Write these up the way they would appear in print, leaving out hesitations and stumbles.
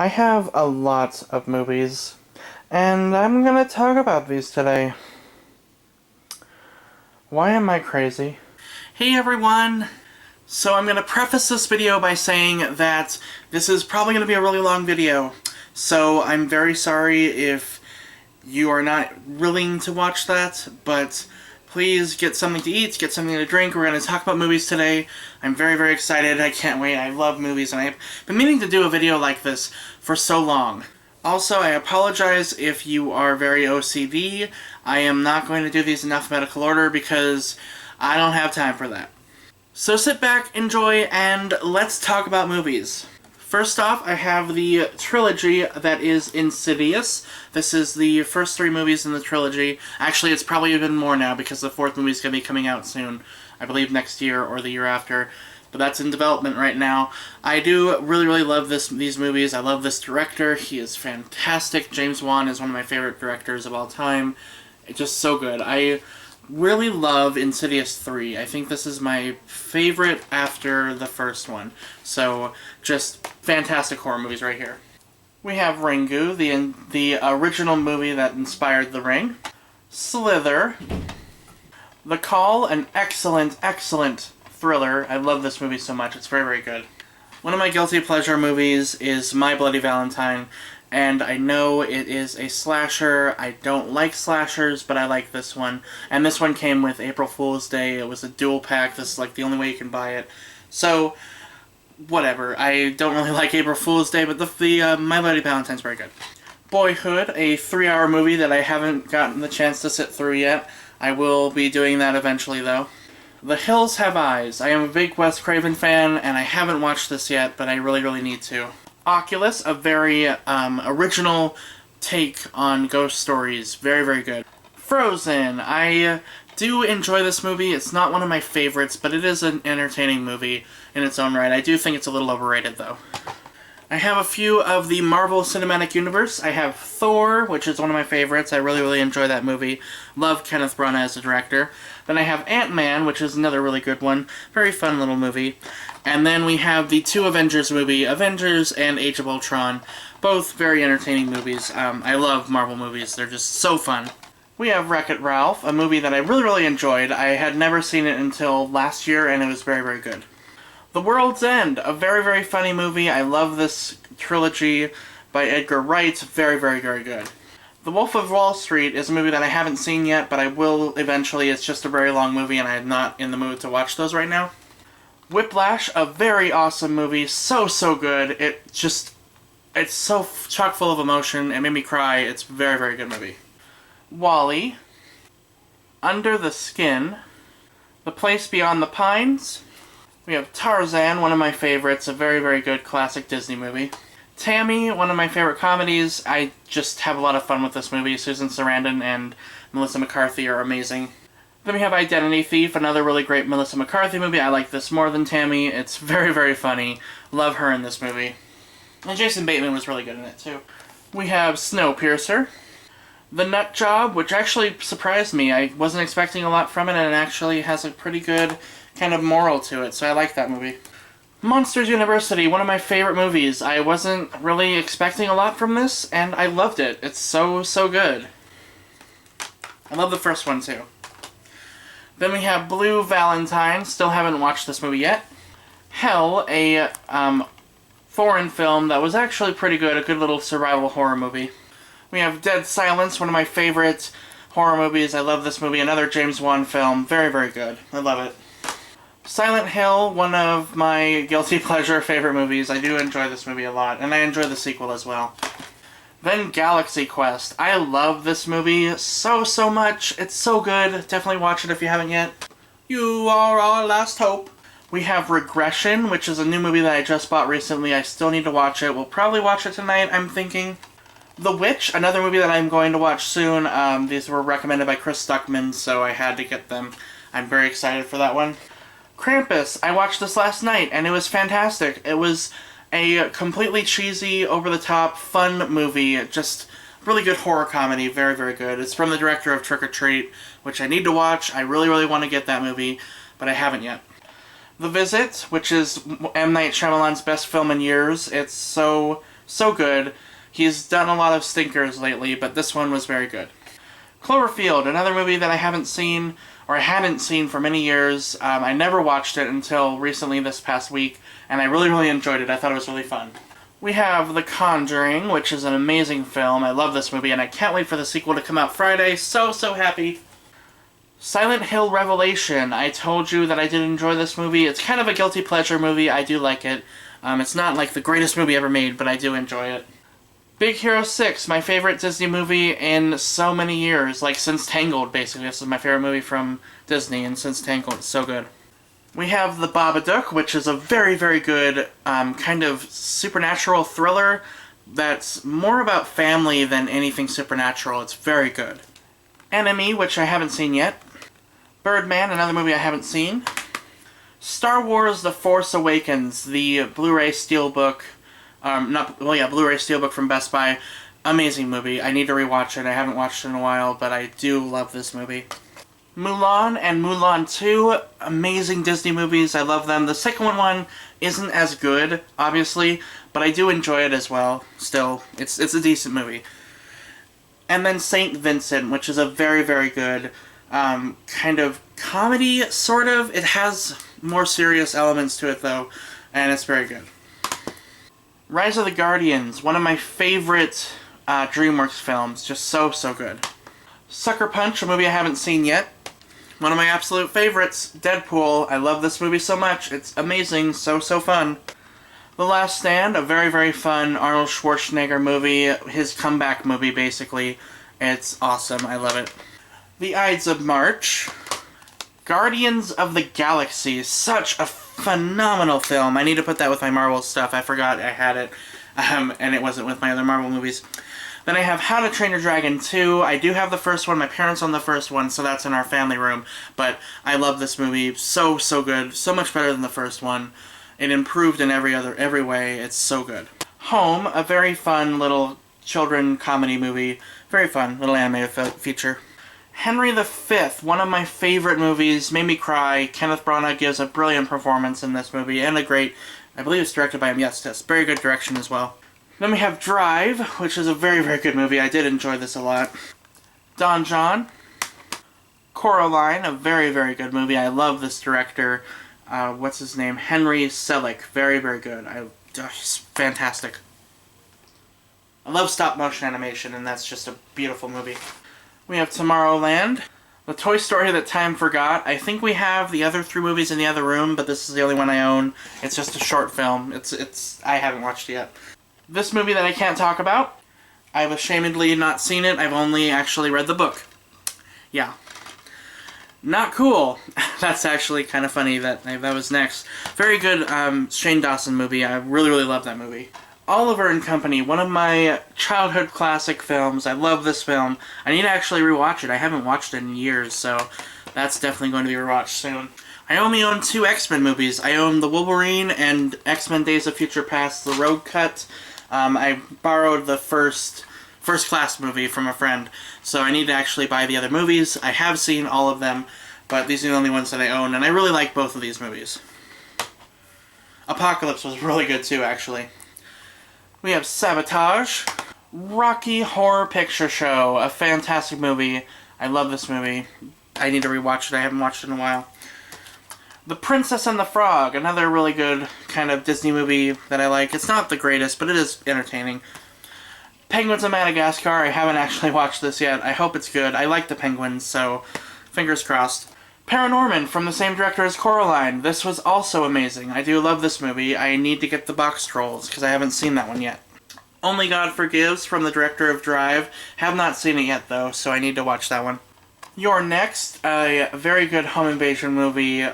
I have a lot of movies, and I'm gonna talk about these today. Why am I crazy? Hey everyone! So I'm gonna preface this video by saying that this is probably gonna be a really long video. So I'm very sorry if you are not willing to watch that, but please get something to eat, get something to drink. We're going to talk about movies today. I'm very, very excited. I can't wait. I love movies, and I've been meaning to do a video like this for so long. Also, I apologize if you are very OCD. I am not going to do these in alphabetical order because I don't have time for that. So sit back, enjoy, and let's talk about movies. First off, I have the trilogy that is Insidious. This is the first 3 movies in the trilogy. Actually, it's probably even more now because the 4th movie is going to be coming out soon. I believe next year or the year after. But that's in development right now. I do really, really love these movies. I love this director. He is fantastic. James Wan is one of my favorite directors of all time. It's just so good. I really love Insidious 3. I think this is my favorite after the first one. So, just fantastic horror movies right here. We have Ringu, the original movie that inspired The Ring. Slither. The Call, an excellent, excellent thriller. I love this movie so much. It's very, very good. One of my guilty pleasure movies is My Bloody Valentine. And I know it is a slasher. I don't like slashers, but I like this one. And this one came with April Fool's Day. It was a dual pack. This is like the only way you can buy it. So, whatever. I don't really like April Fool's Day, but the My Bloody Valentine's very good. Boyhood, a 3-hour movie that I haven't gotten the chance to sit through yet. I will be doing that eventually, though. The Hills Have Eyes. I am a big Wes Craven fan, and I haven't watched this yet, but I really, really need to. Oculus, a very original take on ghost stories. Very, very good. Frozen. I do enjoy this movie. It's not one of my favorites, but it is an entertaining movie in its own right. I do think it's a little overrated, though. I have a few of the Marvel Cinematic Universe. I have Thor, which is one of my favorites. I really, really enjoy that movie. Love Kenneth Branagh as a director. Then I have Ant-Man, which is another really good one. Very fun little movie. And then we have the 2 Avengers movie, Avengers and Age of Ultron. Both very entertaining movies. I love Marvel movies. They're just so fun. We have Wreck-It Ralph, a movie that I really, really enjoyed. I had never seen it until last year, and it was very, very good. The World's End, a very, very funny movie. I love this trilogy by Edgar Wright. Very, very, very good. The Wolf of Wall Street is a movie that I haven't seen yet, but I will eventually. It's just a very long movie, and I'm not in the mood to watch those right now. Whiplash, a very awesome movie. So, so good. It's so chock full of emotion. It made me cry. It's a very, very good movie. WALL-E. Under the Skin. The Place Beyond the Pines. We have Tarzan, one of my favorites, a very, very good classic Disney movie. Tammy, one of my favorite comedies. I just have a lot of fun with this movie. Susan Sarandon and Melissa McCarthy are amazing. Then we have Identity Thief, another really great Melissa McCarthy movie. I like this more than Tammy. It's very, very funny. Love her in this movie. And Jason Bateman was really good in it, too. We have Snowpiercer. The Nut Job, which actually surprised me. I wasn't expecting a lot from it, and it actually has a pretty good kind of moral to it, so I like that movie. Monsters University, one of my favorite movies. I wasn't really expecting a lot from this, and I loved it. It's so, so good. I love the first one, too. Then we have Blue Valentine. Still haven't watched this movie yet. Hell, a foreign film that was actually pretty good. A good little survival horror movie. We have Dead Silence, one of my favorite horror movies. I love this movie. Another James Wan film. Very, very good. I love it. Silent Hill, one of my guilty pleasure favorite movies. I do enjoy this movie a lot, and I enjoy the sequel as well. Then Galaxy Quest. I love this movie so, so much. It's so good. Definitely watch it if you haven't yet. You are our last hope. We have Regression, which is a new movie that I just bought recently. I still need to watch it. We'll probably watch it tonight, I'm thinking. The Witch, another movie that I'm going to watch soon. These were recommended by Chris Stuckman, so I had to get them. I'm very excited for that one. Krampus. I watched this last night, and it was fantastic. It was a completely cheesy, over-the-top, fun movie. Just really good horror comedy. Very, very good. It's from the director of Trick or Treat, which I need to watch. I really, really want to get that movie, but I haven't yet. The Visit, which is M. Night Shyamalan's best film in years. It's so So good. He's done a lot of stinkers lately, but this one was very good. Cloverfield, another movie that I haven't seen, or I hadn't seen for many years. I never watched it until recently this past week, and I really, really enjoyed it. I thought it was really fun. We have The Conjuring, which is an amazing film. I love this movie, and I can't wait for the sequel to come out Friday. So, so happy. Silent Hill Revelation. I told you that I did enjoy this movie. It's kind of a guilty pleasure movie. I do like it. It's not like the greatest movie ever made, but I do enjoy it. Big Hero 6, my favorite Disney movie in so many years. Like, since Tangled, basically. This is my favorite movie from Disney, and since Tangled, it's so good. We have The Babadook, which is a very, very good kind of supernatural thriller that's more about family than anything supernatural. It's very good. Enemy, which I haven't seen yet. Birdman, another movie I haven't seen. Star Wars The Force Awakens, the Blu-ray Steelbook. Blu-ray Steelbook from Best Buy. Amazing movie. I need to rewatch it. I haven't watched it in a while, but I do love this movie. Mulan and Mulan 2, amazing Disney movies. I love them. The second one isn't as good, obviously, but I do enjoy it as well. Still, it's a decent movie. And then Saint Vincent, which is a very, very good kind of comedy, sort of. It has more serious elements to it, though, and it's very good. Rise of the Guardians, one of my favorite DreamWorks films. Just so, so good. Sucker Punch, a movie I haven't seen yet. One of my absolute favorites, Deadpool. I love this movie so much. It's amazing, so, so fun. The Last Stand, a very, very fun Arnold Schwarzenegger movie. His comeback movie, basically. It's awesome. I love it. The Ides of March. Guardians of the Galaxy. Such a phenomenal film. I need to put that with my Marvel stuff. I forgot I had it, and it wasn't with my other Marvel movies. Then I have How to Train Your Dragon 2. I do have the first one. My parents own the first one, so that's in our family room. But I love this movie. So, so good. So much better than the first one. It improved in every way. It's so good. Home, a very fun little children comedy movie. Very fun little animated feature. Henry V, one of my favorite movies. Made me cry. Kenneth Branagh gives a brilliant performance in this movie, and a great, I believe it's directed by him. Yes, yes. Very good direction as well. Then we have Drive, which is a very, very good movie. I did enjoy this a lot. Don John. Coraline, a very, very good movie. I love this director. What's his name? Henry Selick. Very, very good. He's fantastic. I love stop-motion animation, and that's just a beautiful movie. We have Tomorrowland. The Toy Story That Time Forgot. I think we have the other 3 movies in the other room, but this is the only one I own. It's just a short film. I haven't watched it yet. This movie that I can't talk about, I've ashamedly not seen it. I've only actually read the book. Yeah. Not cool. That's actually kind of funny that was next. Very good Shane Dawson movie. I really, really love that movie. Oliver and Company, one of my childhood classic films. I love this film. I need to actually rewatch it. I haven't watched it in years, so that's definitely going to be rewatched soon. I only own 2 X-Men movies. I own The Wolverine and X-Men Days of Future Past, The Road Cut. I borrowed the First Class movie from a friend, so I need to actually buy the other movies. I have seen all of them, but these are the only ones that I own, and I really like both of these movies. Apocalypse was really good too, actually. We have Sabotage. Rocky Horror Picture Show, a fantastic movie. I love this movie. I need to rewatch it. I haven't watched it in a while. The Princess and the Frog, another really good kind of Disney movie that I like. It's not the greatest, but it is entertaining. Penguins of Madagascar, I haven't actually watched this yet. I hope it's good. I like the penguins, so fingers crossed. Paranorman, from the same director as Coraline. This was also amazing. I do love this movie. I need to get the box trolls, because I haven't seen that one yet. Only God Forgives, from the director of Drive. Have not seen it yet, though, so I need to watch that one. You're Next, a very good home invasion movie.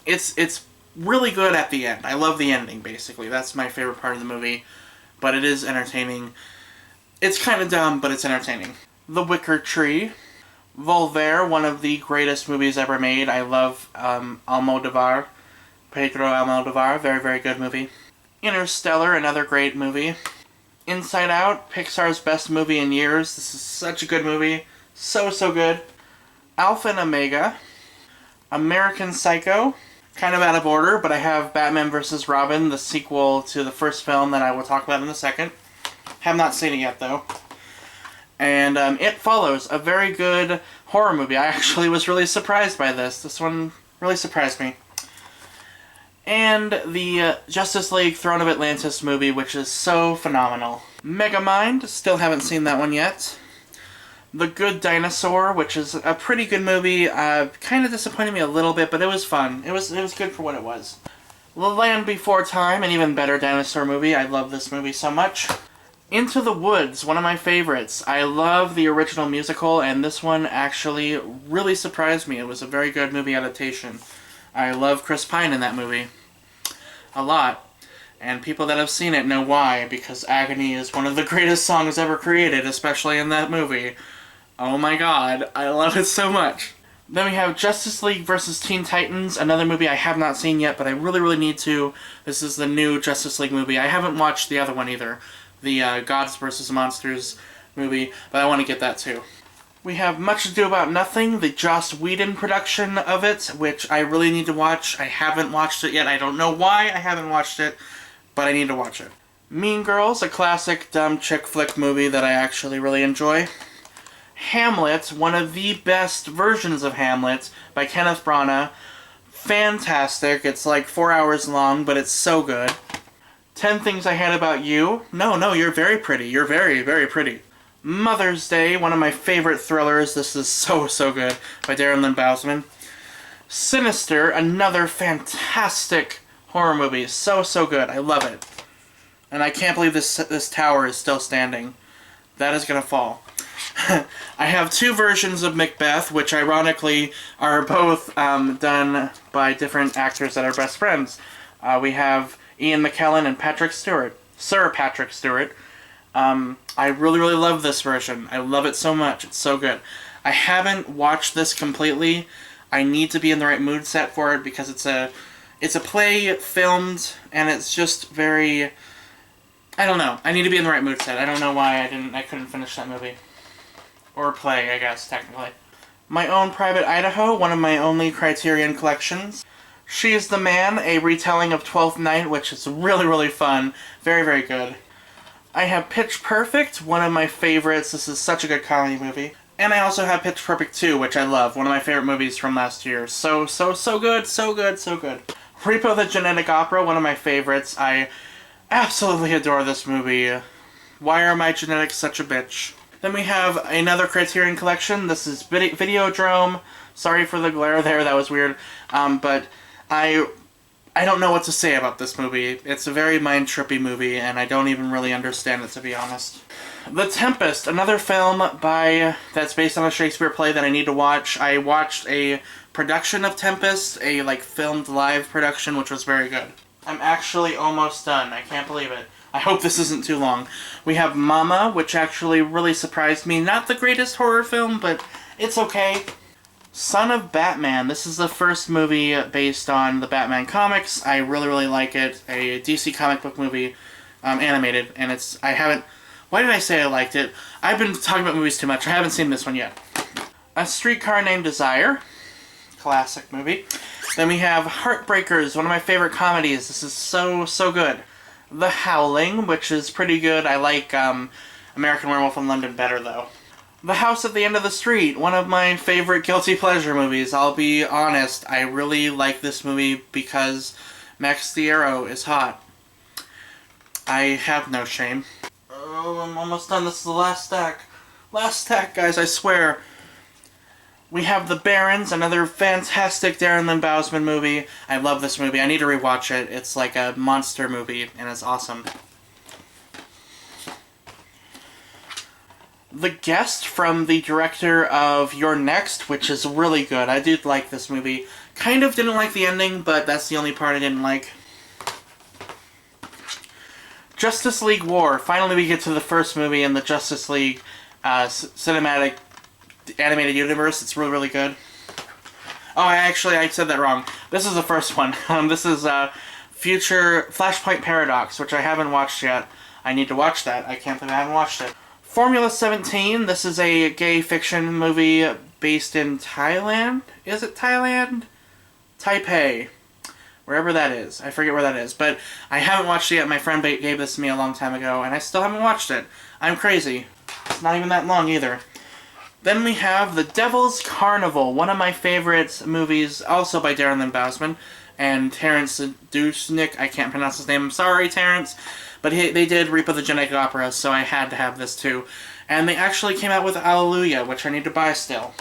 It's really good at the end. I love the ending, basically. That's my favorite part of the movie, but it is entertaining. It's kind of dumb, but it's entertaining. The Wicker Tree. Voltaire, one of the greatest movies ever made. I love Almodovar. Pedro Almodovar, very, very good movie. Interstellar, another great movie. Inside Out, Pixar's best movie in years. This is such a good movie. So, so good. Alpha and Omega. American Psycho. Kind of out of order, but I have Batman vs. Robin, the sequel to the first film that I will talk about in a second. Have not seen it yet, though. And It Follows, a very good horror movie. I actually was really surprised by this. This one really surprised me. And the Justice League Throne of Atlantis movie, which is so phenomenal. Megamind, still haven't seen that one yet. The Good Dinosaur, which is a pretty good movie. Kind of disappointed me a little bit, but it was fun. It was good for what it was. The Land Before Time, an even better dinosaur movie. I love this movie so much. Into the Woods, one of my favorites. I love the original musical, and this one actually really surprised me. It was a very good movie adaptation. I love Chris Pine in that movie a lot, and people that have seen it know why, because Agony is one of the greatest songs ever created, especially in that movie. Oh my god, I love it so much. Then we have Justice League vs. Teen Titans, another movie I have not seen yet, but I really need to. This is the new Justice League movie. I haven't watched the other one either, the Gods vs. Monsters movie, but I want to get that too. We have Much Ado About Nothing, the Joss Whedon production of it, which I really need to watch. I haven't watched it yet. I don't know why I haven't watched it, but I need to watch it. Mean Girls, a classic dumb chick flick movie that I actually really enjoy. Hamlet, one of the best versions of Hamlet by Kenneth Branagh. Fantastic. It's like 4 hours long, but it's so good. 10 Things I Hate About You. No, you're very pretty. You're very, very pretty. Mother's Day, one of my favorite thrillers. This is so good, by Darren Lynn Bousman. Sinister, another fantastic horror movie. So good. I love it. And I can't believe this tower is still standing. That is gonna fall. I have 2 versions of Macbeth, which ironically are both done by different actors that are best friends. We have Ian McKellen and Patrick Stewart. Sir Patrick Stewart. I really love this version. I love it so much. It's so good. I haven't watched this completely. I need to be in the right mood set for it because it's a play filmed and it's just very, I don't know. I need to be in the right mood set. I don't know why I couldn't finish that movie. Or play, I guess, technically. My Own Private Idaho, one of my only Criterion collections. She's the Man, a retelling of Twelfth Night, which is really fun. Very good. I have Pitch Perfect, one of my favorites. This is such a good comedy movie. And I also have Pitch Perfect 2, which I love. One of my favorite movies from last year. So good. Repo the Genetic Opera, one of my favorites. I absolutely adore this movie. Why are my genetics such a bitch? Then we have another Criterion collection. This is Videodrome. Sorry for the glare there, that was weird. But I don't know what to say about this movie. It's a very mind-trippy movie, and I don't even really understand it, to be honest. The Tempest, another film that's based on a Shakespeare play that I need to watch. I watched a production of Tempest, a filmed live production, which was very good. I'm actually almost done. I can't believe it. I hope this isn't too long. We have Mama, which actually really surprised me. Not the greatest horror film, but it's okay. Son of Batman. This is the first movie based on the Batman comics. I really like it. A DC comic book movie, animated, and why did I say I liked it? I've been talking about movies too much. I haven't seen this one yet. A Streetcar Named Desire. Classic movie. Then we have Heartbreakers, one of my favorite comedies. This is so good. The Howling, which is pretty good. I like American Werewolf in London better, though. The House at the End of the Street, one of my favorite guilty pleasure movies. I'll be honest, I really like this movie because Max Thiero is hot. I have no shame. Oh, I'm almost done. This is the last stack. Last stack, guys, I swear. We have The Barons, another fantastic Darren Lynn Bousman movie. I love this movie. I need to rewatch it. It's like a monster movie, and it's awesome. The Guest, from the director of You're Next, which is really good. I do like this movie. Kind of didn't like the ending, but that's the only part I didn't like. Justice League War. Finally we get to the first movie in the Justice League cinematic animated universe. It's really good. Oh, I said that wrong. This is the first one. This is Future Flashpoint Paradox, which I haven't watched yet. I need to watch that. I can't believe I haven't watched it. Formula 17. This is a gay fiction movie based in Thailand. Is it Thailand? Taipei. Wherever that is. I forget where that is. But I haven't watched it yet. My friend gave this to me a long time ago, and I still haven't watched it. I'm crazy. It's not even that long either. Then we have The Devil's Carnival, one of my favorite movies, also by Darren Bousman and Terrence Dusnick. I can't pronounce his name. I'm sorry, Terrence. But they did Reap of the Genetic Opera, so I had to have this too. And they actually came out with Alleluia, which I need to buy still.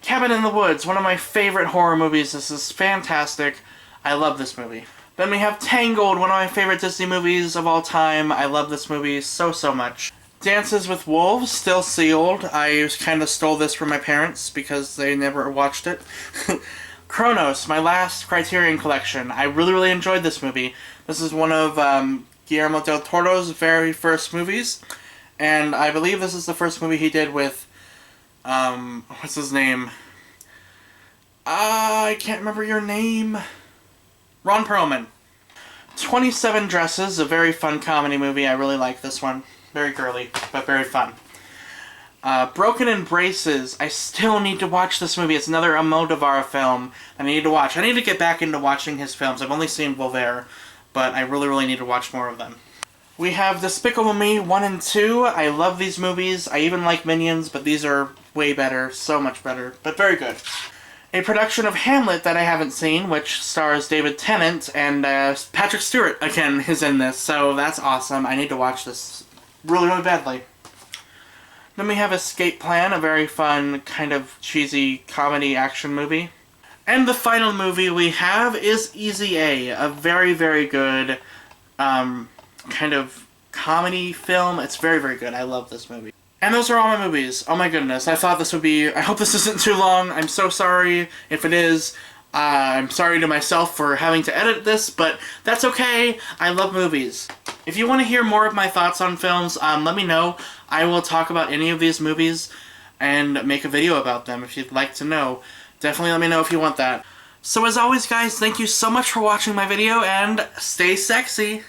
Cabin in the Woods, one of my favorite horror movies. This is fantastic. I love this movie. Then we have Tangled, one of my favorite Disney movies of all time. I love this movie so much. Dances with Wolves, still sealed. I kind of stole this from my parents because they never watched it. Kronos, my last Criterion collection. I really enjoyed this movie. This is one of Guillermo del Toro's very first movies. And I believe this is the first movie he did with what's his name? I can't remember your name. Ron Perlman. 27 Dresses, a very fun comedy movie. I really like this one. Very girly, but very fun. Broken Embraces. I still need to watch this movie. It's another Almodovar film I need to watch. I need to get back into watching his films. I've only seen Voltaire, but I really need to watch more of them. We have Despicable Me 1 and 2. I love these movies. I even like Minions, but these are way better. So much better, but very good. A production of Hamlet that I haven't seen, which stars David Tennant, and Patrick Stewart, again, is in this, so that's awesome. I need to watch this really badly. Then we have Escape Plan, a very fun, kind of cheesy comedy action movie. And the final movie we have is Easy A very good kind of comedy film. It's very good. I love this movie. And those are all my movies. Oh my goodness, I thought this would be... I hope this isn't too long. I'm so sorry if it is. I'm sorry to myself for having to edit this, but that's okay. I love movies. If you want to hear more of my thoughts on films, let me know. I will talk about any of these movies and make a video about them if you'd like to know. Definitely let me know if you want that. So as always, guys, thank you so much for watching my video, and stay sexy!